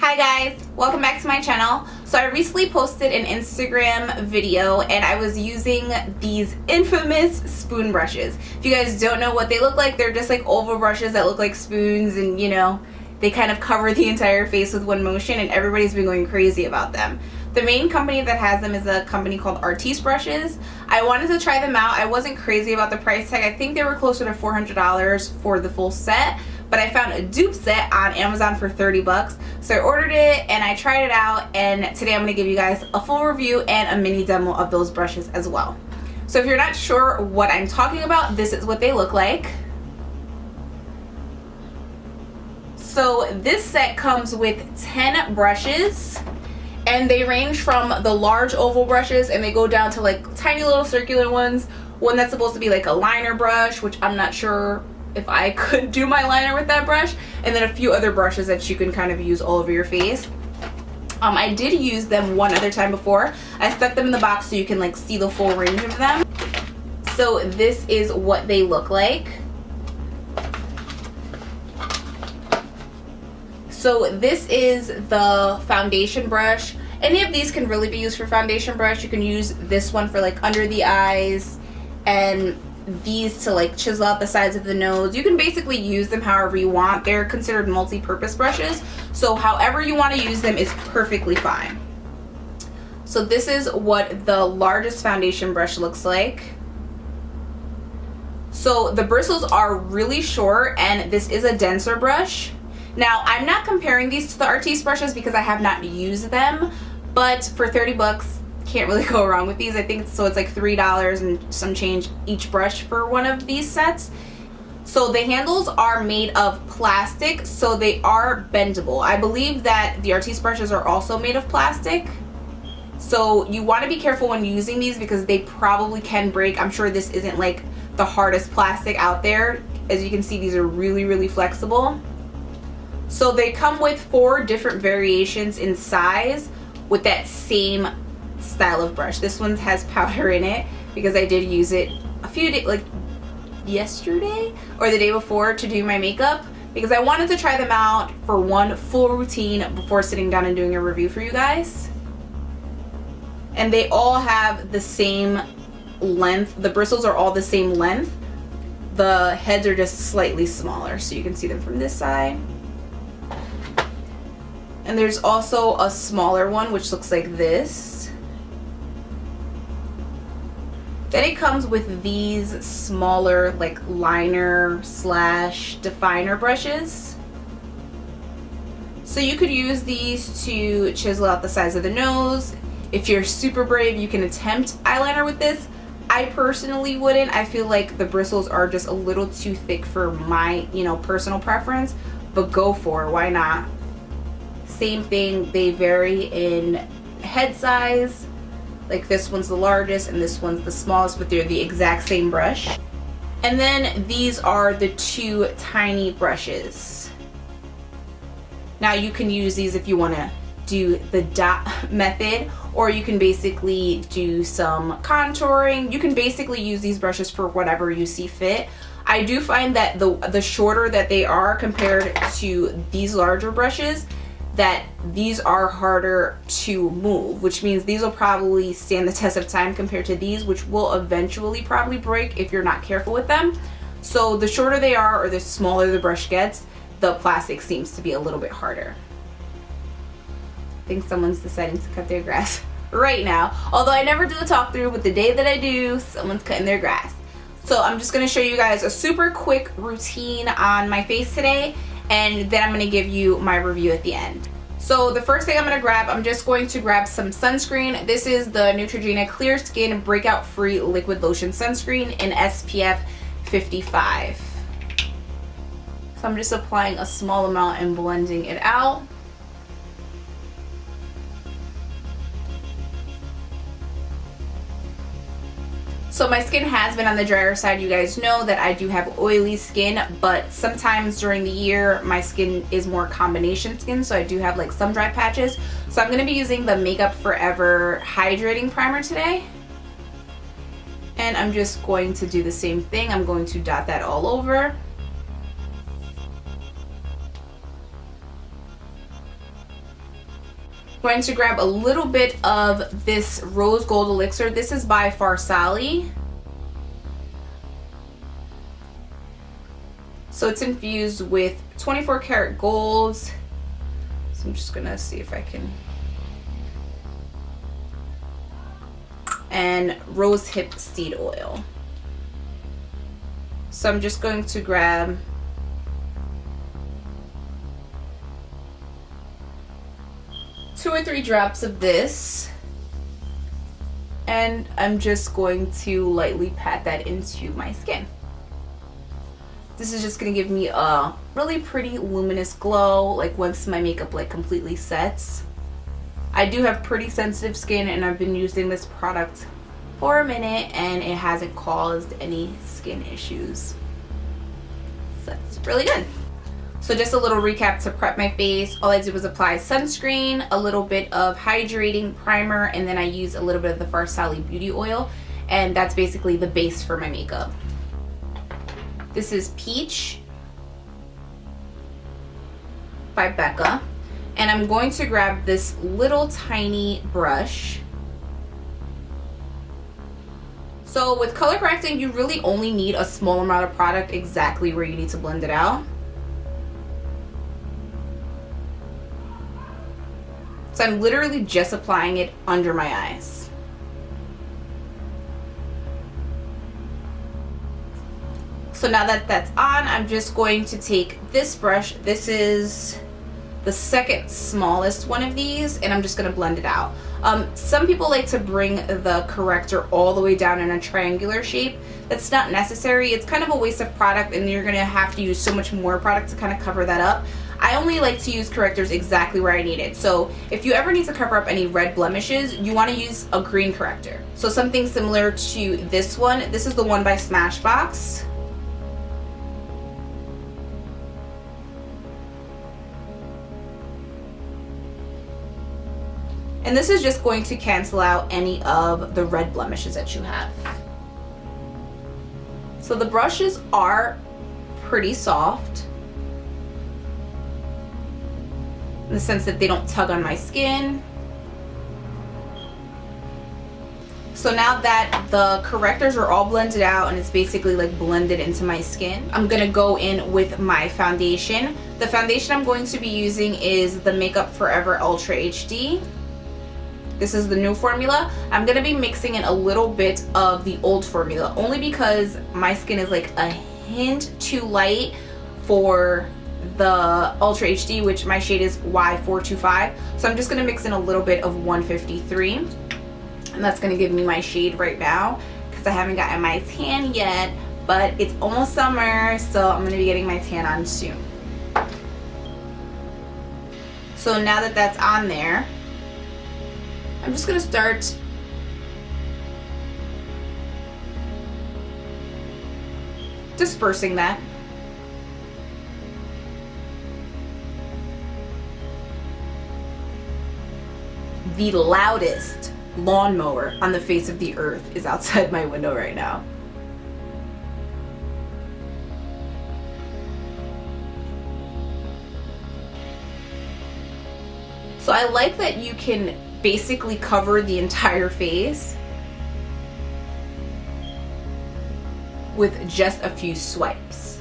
Hi guys, welcome back to my channel. So I recently posted an Instagram video and I was using these infamous spoon brushes. If you guys don't know what they look like, they're just like oval brushes that look like spoons, and you know, they kind of cover the entire face with one motion, and everybody's been going crazy about them. The main company that has them is a company called Artiste brushes. I wanted to try them out. I wasn't crazy about the price tag. I think they were closer to $400 for the full set, but I found a dupe set on Amazon for 30 bucks. So I ordered it and I tried it out, and today I'm going to give you guys a full review and a mini demo of those brushes as well. So if you're not sure what I'm talking about, this is what they look like. So this set comes with 10 brushes, and they range from the large oval brushes and they go down to like tiny little circular ones. One that's supposed to be like a liner brush, which I'm not sure if I could do my liner with that brush, and then a few other brushes that you can kind of use all over your face. I did use them one other time before. I stuck them in the box so you can like see the full range of them. So this is what they look like. So this is the foundation brush. Any of these can really be used for foundation brush. You can use this one for like under the eyes, and these to like chisel out the sides of the nose. You can basically use them however you want. They're considered multi-purpose brushes, so however you want to use them is perfectly fine. So this is what the largest foundation brush looks like. So the bristles are really short, and this is a denser brush. Now, I'm not comparing these to the Artiste brushes because I have not used them, but for 30 bucks, can't really go wrong with these. I think so. It's like $3 and some change each brush for one of these sets. So the handles are made of plastic, so they are bendable. I believe that the Artiste brushes are also made of plastic. So you want to be careful when using these because they probably can break. I'm sure this isn't like the hardest plastic out there. As you can see, these are really, really flexible. So they come with 4 different variations in size with that same style of brush. This one has powder in it because I did use it a few days, like yesterday or the day before, to do my makeup because I wanted to try them out for one full routine before sitting down and doing a review for you guys. And they all have the same length. The bristles are all the same length. The heads are just slightly smaller, so you can see them from this side. And there's also a smaller one which looks like this. Then it comes with these smaller like liner slash definer brushes. So you could use these to chisel out the sides of the nose. If you're super brave, you can attempt eyeliner with this. I personally wouldn't. I feel like the bristles are just a little too thick for my, personal preference, but go for it. Why not? Same thing, they vary in head size. Like this one's the largest and this one's the smallest, but they're the exact same brush. And then these are the 2 tiny brushes. Now you can use these if you want to do the dot method, or you can basically do some contouring. You can basically use these brushes for whatever you see fit. I do find that the shorter that they are compared to these larger brushes, that these are harder to move, which means these will probably stand the test of time compared to these, which will eventually probably break if you're not careful with them. So the shorter they are or the smaller the brush gets, the plastic seems to be a little bit harder. I think someone's deciding to cut their grass right now. Although I never do the talk through, but the day that I do, someone's cutting their grass. So I'm just gonna show you guys a super quick routine on my face today, and then I'm going to give you my review at the end. So the first thing I'm going to grab, I'm just going to grab some sunscreen. This is the Neutrogena Clear Skin Breakout Free Liquid Lotion Sunscreen in SPF 55. So I'm just applying a small amount and blending it out. So my skin has been on the drier side. You guys know that I do have oily skin, but sometimes during the year my skin is more combination skin, so I do have like some dry patches. So I'm going to be using the Makeup Forever Hydrating Primer today. And I'm just going to do the same thing. I'm going to dot that all over. I'm going to grab a little bit of this rose gold elixir. This is by Farsali. So it's infused with 24 karat gold. So I'm just gonna see if I can. And rose hip seed oil. So I'm just going to grab two or three drops of this, and I'm just going to lightly pat that into my skin. This is just gonna give me a really pretty luminous glow, like once my makeup like completely sets. I do have pretty sensitive skin, and I've been using this product for a minute and it hasn't caused any skin issues. So that's really good. So just a little recap to prep my face. All I did was apply sunscreen, a little bit of hydrating primer, and then I use a little bit of the Farsali beauty oil, and that's basically the base for my makeup. This is Peach by Becca, and I'm going to grab this little tiny brush. So with color correcting, you really only need a small amount of product exactly where you need to blend it out. So I'm literally just applying it under my eyes. So now that that's on, I'm just going to take this brush. This is the second smallest one of these, and I'm just gonna blend it out. Some people like to bring the corrector all the way down in a triangular shape. That's not necessary. It's kind of a waste of product, and you're gonna have to use so much more product to kind of cover that up. I only like to use correctors exactly where I need it. So if you ever need to cover up any red blemishes, you want to use a green corrector. So something similar to this one. This is the one by Smashbox. And this is just going to cancel out any of the red blemishes that you have. So the brushes are pretty soft, in the sense that they don't tug on my skin. So now that the correctors are all blended out and it's basically like blended into my skin, I'm gonna go in with my foundation. The foundation I'm going to be using is the Makeup Forever Ultra HD. This is the new formula. I'm gonna be mixing in a little bit of the old formula, only because my skin is like a hint too light for the Ultra HD, which my shade is Y425. So I'm just gonna mix in a little bit of 153, and that's gonna give me my shade right now, because I haven't gotten my tan yet, but it's almost summer, so I'm gonna be getting my tan on soon. So now that that's on there, I'm just gonna start dispersing that. The loudest lawnmower on the face of the earth is outside my window right now. So I like that you can basically cover the entire face with just a few swipes.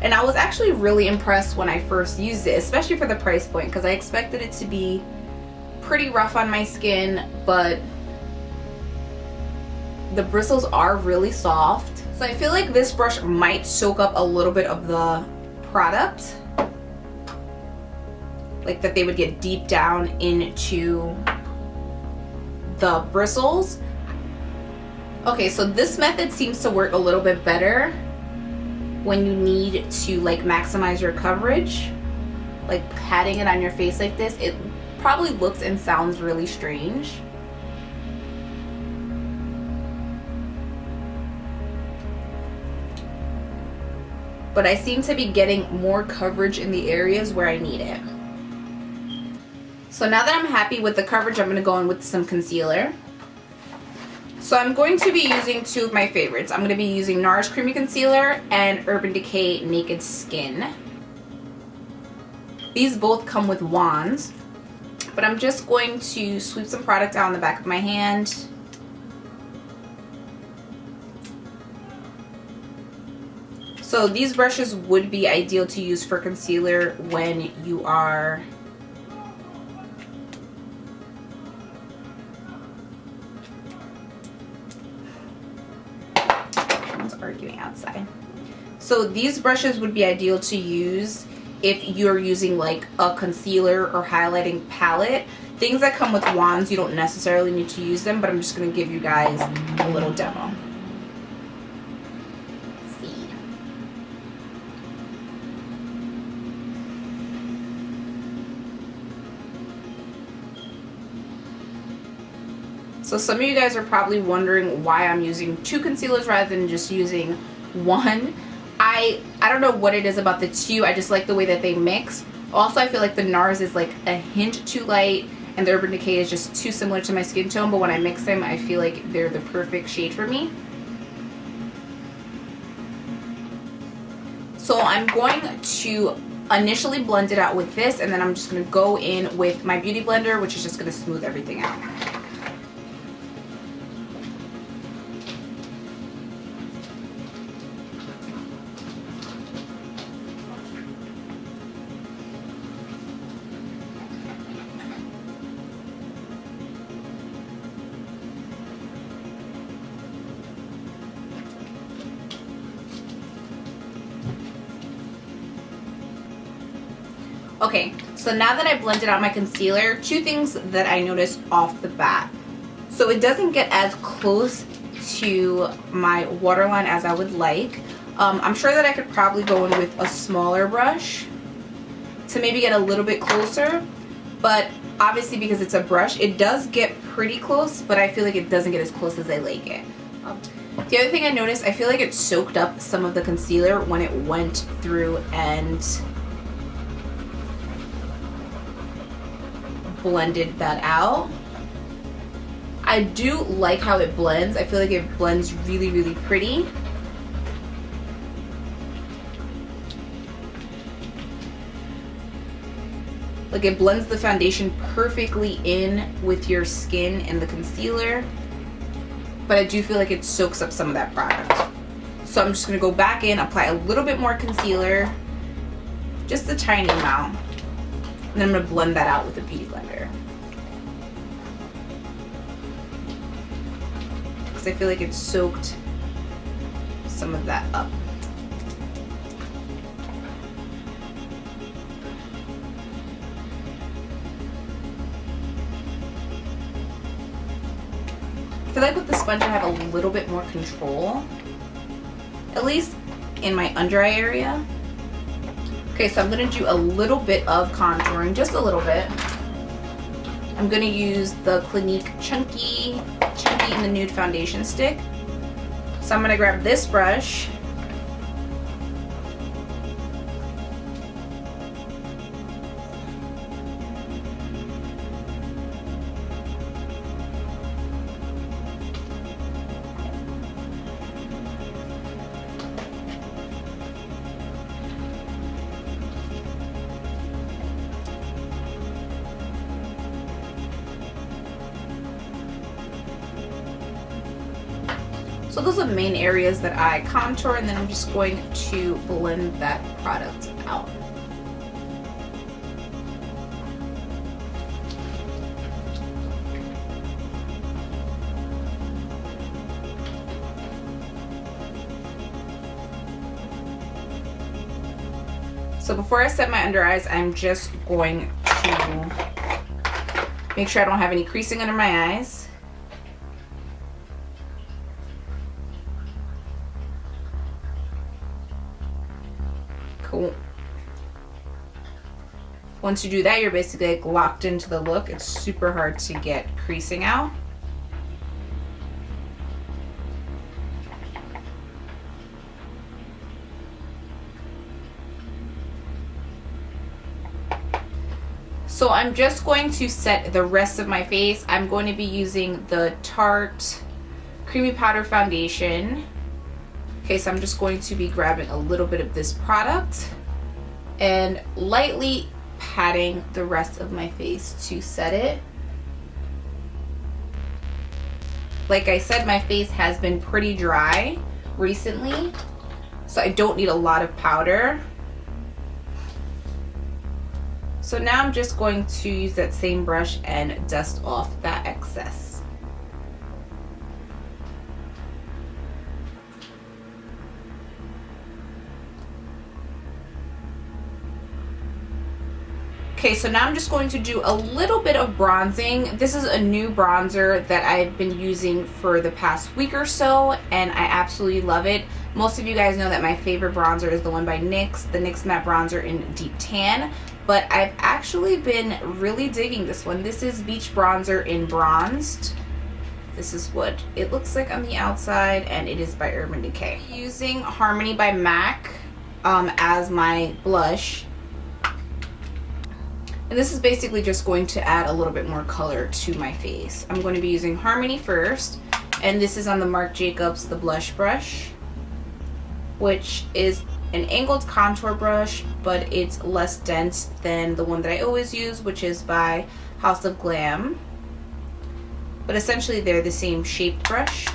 And I was actually really impressed when I first used it, especially for the price point, because I expected it to be pretty rough on my skin, but the bristles are really soft. So I feel like this brush might soak up a little bit of the product, like that they would get deep down into the bristles. Okay, so this method seems to work a little bit better when you need to like maximize your coverage, like patting it on your face like this. It probably looks and sounds really strange. But I seem to be getting more coverage in the areas where I need it. So now that I'm happy with the coverage, I'm going to go in with some concealer. So I'm going to be using two of my favorites. I'm going to be using Nars Creamy Concealer and Urban Decay Naked Skin. These both come with wands, but I'm just going to sweep some product out on the back of my hand. So these brushes would be ideal to use for concealer when you are arguing outside. So these brushes would be ideal to use if you're using like a concealer or highlighting palette. Things that come with wands, you don't necessarily need to use them, but I'm just going to give you guys a little demo. Let's see. So some of you guys are probably wondering why I'm using 2 concealers rather than just using 1. I don't know what it is about the 2. I just like the way that they mix. Also, I feel like the Nars is like a hint too light and the Urban Decay is just too similar to my skin tone, but when I mix them, I feel like they're the perfect shade for me. So I'm going to initially blend it out with this, and then I'm just going to go in with my Beauty Blender, which is just going to smooth everything out. Okay, so now that I blended out my concealer, 2 things that I noticed off the bat. So it doesn't get as close to my waterline as I would like. I'm sure that I could probably go in with a smaller brush to maybe get a little bit closer, but obviously because it's a brush, it does get pretty close, but I feel like it doesn't get as close as I like it. The other thing I noticed, I feel like it soaked up some of the concealer when it went through and blended that out. I do like how it blends. I feel like it blends really, really pretty. Like it blends the foundation perfectly in with your skin and the concealer, but I do feel like it soaks up some of that product. So I'm just gonna go back in, apply a little bit more concealer, just a tiny amount, and then I'm gonna blend that out with a Beauty Blender. Because I feel like it soaked some of that up. I feel like with the sponge I have a little bit more control, at least in my under eye area. Okay, so I'm going to do a little bit of contouring, just a little bit. I'm going to use the Clinique Chunky in the Nude Foundation Stick. So I'm going to grab this brush. So those are the main areas that I contour, and then I'm just going to blend that product out. So before I set my under eyes, I'm just going to make sure I don't have any creasing under my eyes. Cool. Once you do that, you're basically like locked into the look. It's super hard to get creasing out. So I'm just going to set the rest of my face. I'm going to be using the Tarte Creamy Powder Foundation. Okay, so I'm just going to be grabbing a little bit of this product and lightly patting the rest of my face to set it. Like I said, my face has been pretty dry recently, so I don't need a lot of powder. So now I'm just going to use that same brush and dust off that excess. Okay, so now I'm just going to do a little bit of bronzing. This is a new bronzer that I've been using for the past week or so, and I absolutely love it. Most of you guys know that my favorite bronzer is the one by NYX, the NYX Matte Bronzer in Deep Tan, but I've actually been really digging this one. This is Beach Bronzer in Bronzed. This is what it looks like on the outside, and it is by Urban Decay. Using Harmony by MAC as my blush. And this is basically just going to add a little bit more color to my face. I'm going to be using Harmony first, and this is on the Marc Jacobs, the blush brush, which is an angled contour brush, but it's less dense than the one that I always use, which is by House of Glam. But essentially they're the same shaped brush.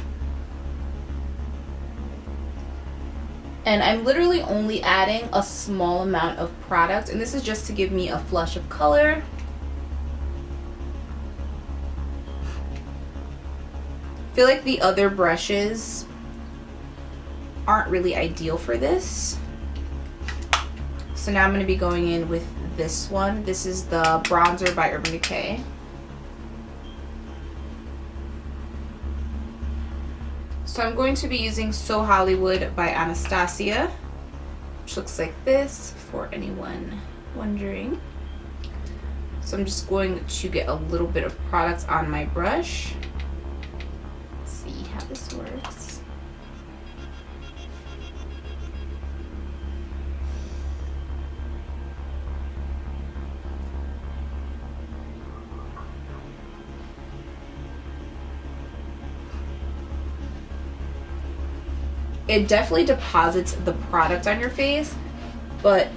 And I'm literally only adding a small amount of product, and this is just to give me a flush of color. I feel like the other brushes aren't really ideal for this. So now I'm going to be going in with this one. This is the bronzer by Urban Decay. So I'm going to be using So Hollywood by Anastasia, which looks like this for anyone wondering. So I'm just going to get a little bit of product on my brush. Let's see how this works. It definitely deposits the product on your face, but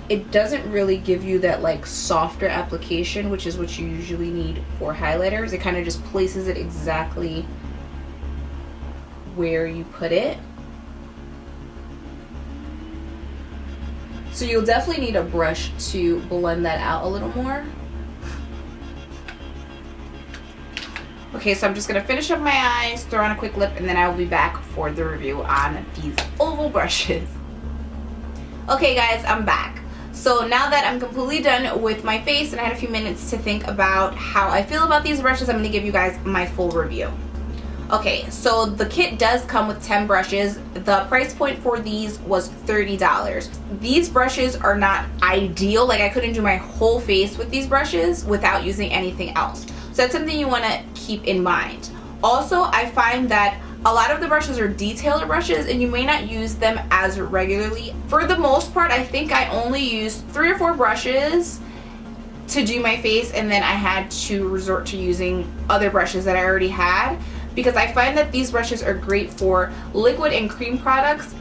it doesn't really give you that like softer application, which is what you usually need for highlighters. It kind of just places it exactly where you put it. So you'll definitely need a brush to blend that out a little more. Okay, so I'm just gonna finish up my eyes, throw on a quick lip, and then I will be back for the review on these oval brushes. Okay guys, I'm back. So now that I'm completely done with my face and I had a few minutes to think about how I feel about these brushes, I'm gonna give you guys my full review. Okay, so the kit does come with 10 brushes. The price point for these was $30. These brushes are not ideal. Like I couldn't do my whole face with these brushes without using anything else. So that's something you want to keep in mind. Also, I find that a lot of the brushes are detailer brushes and you may not use them as regularly. For the most part, I think I only used 3 or 4 brushes to do my face, and then I had to resort to using other brushes that I already had, because I find that these brushes are great for liquid and cream products,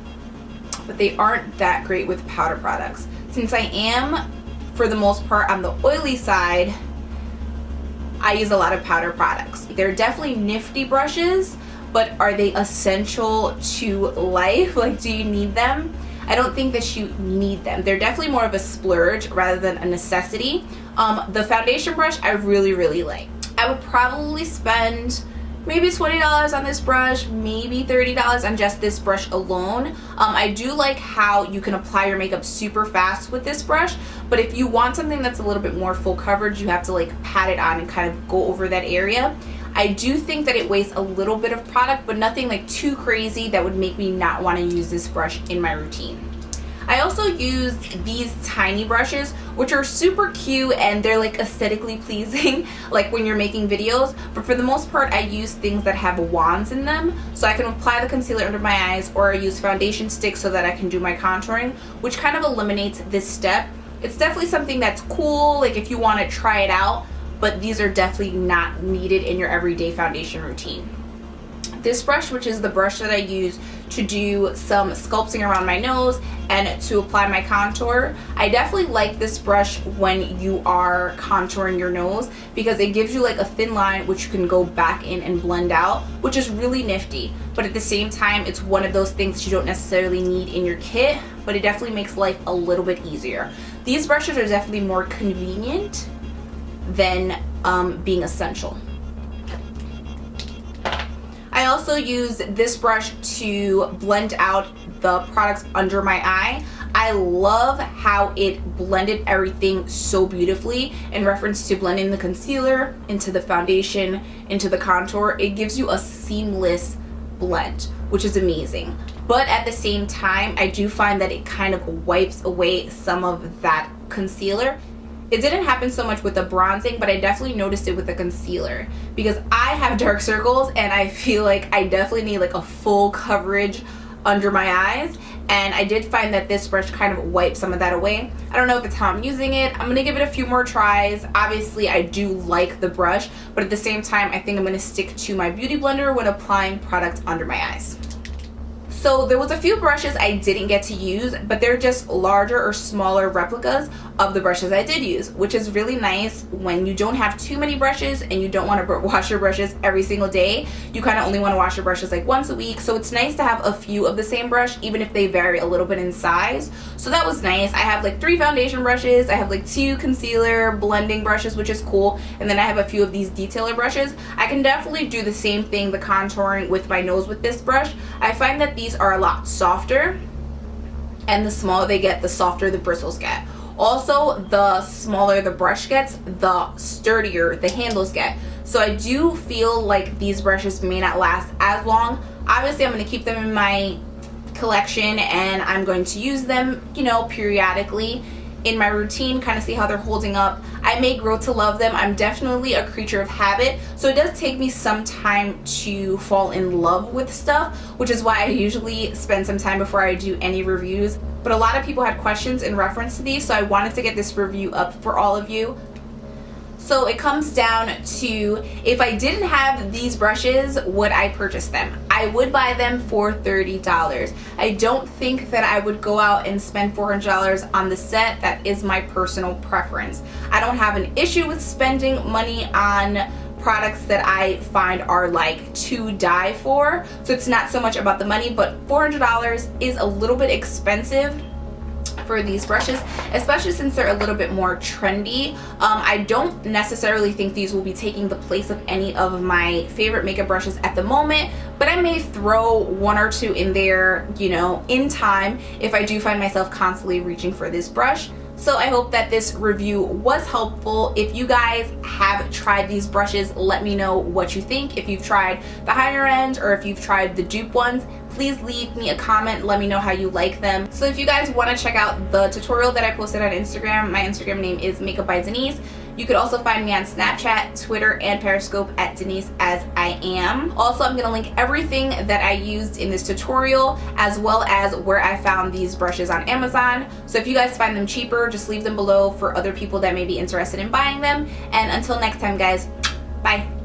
but they aren't that great with powder products. Since I am, for the most part, on the oily side, I use a lot of powder products. They're definitely nifty brushes, but are they essential to life? Like, do you need them? I don't think that you need them. They're definitely more of a splurge rather than a necessity. The foundation brush I really, really like. I would probably spend maybe $20 on this brush, maybe $30 on just this brush alone. I do like how you can apply your makeup super fast with this brush, but if you want something that's a little bit more full coverage, you have to like pat it on and kind of go over that area. I do think that it wastes a little bit of product, but nothing like too crazy that would make me not want to use this brush in my routine. I also used these tiny brushes, which are super cute and they're like aesthetically pleasing, like when you're making videos. But for the most part, I use things that have wands in them, so I can apply the concealer under my eyes, or I use foundation sticks so that I can do my contouring, which kind of eliminates this step. It's definitely something that's cool, like if you want to try it out, but these are definitely not needed in your everyday foundation routine. This brush, which is the brush that I use to do some sculpting around my nose and to apply my contour, I definitely like this brush when you are contouring your nose because it gives you like a thin line which you can go back in and blend out, which is really nifty. But at the same time, it's one of those things that you don't necessarily need in your kit, but it definitely makes life a little bit easier. These brushes are definitely more convenient than being essential. I also use this brush to blend out the products under my eye. I love how it blended everything so beautifully in reference to blending the concealer into the foundation, into the contour. It gives you a seamless blend, which is amazing. But at the same time, I do find that it kind of wipes away some of that concealer. It didn't happen so much with the bronzing, but I definitely noticed it with the concealer because I have dark circles and I feel like I definitely need like a full coverage under my eyes, and I did find that this brush kind of wiped some of that away. I don't know if it's how I'm using it. I'm gonna give it a few more tries. Obviously, I do like the brush, but at the same time, I think I'm gonna stick to my beauty blender when applying product under my eyes. So there was a few brushes I didn't get to use, but they're just larger or smaller replicas of the brushes I did use, which is really nice when you don't have too many brushes and you don't want to wash your brushes every single day. You kind of only want to wash your brushes like once a week. So it's nice to have a few of the same brush, even if they vary a little bit in size. So that was nice. I have like 3 foundation brushes. I have like 2 concealer blending brushes, which is cool. And then I have a few of these detailer brushes. I can definitely do the same thing, the contouring with my nose with this brush. I find that these are a lot softer, and the smaller they get, the softer the bristles get. Also, the smaller the brush gets, the sturdier the handles get. So I do feel like these brushes may not last as long. Obviously, I'm going to keep them in my collection and I'm going to use them, you know, periodically in my routine, kind of see how they're holding up. I may grow to love them. I'm definitely a creature of habit, so it does take me some time to fall in love with stuff, which is why I usually spend some time before I do any reviews. But a lot of people had questions in reference to these, so I wanted to get this review up for all of you. So it comes down to, if I didn't have these brushes, would I purchase them? I would buy them for $30. I don't think that I would go out and spend $400 on the set. That is my personal preference. I don't have an issue with spending money on products that I find are like to die for. So it's not so much about the money, but $400 is a little bit expensive for these brushes, especially since they're a little bit more trendy. I don't necessarily think these will be taking the place of any of my favorite makeup brushes at the moment, but I may throw 1 or 2 in there, you know, in time if I do find myself constantly reaching for this brush. So I hope that this review was helpful. If you guys have tried these brushes, let me know what you think. If you've tried the higher end or if you've tried the dupe ones, please leave me a comment. Let me know how you like them. So if you guys want to check out the tutorial that I posted on Instagram, my Instagram name is MakeupbyDenise. You could also find me on Snapchat, Twitter, and Periscope at Denise as I am. Also, I'm going to link everything that I used in this tutorial as well as where I found these brushes on Amazon. So if you guys find them cheaper, just leave them below for other people that may be interested in buying them. And until next time, guys, bye.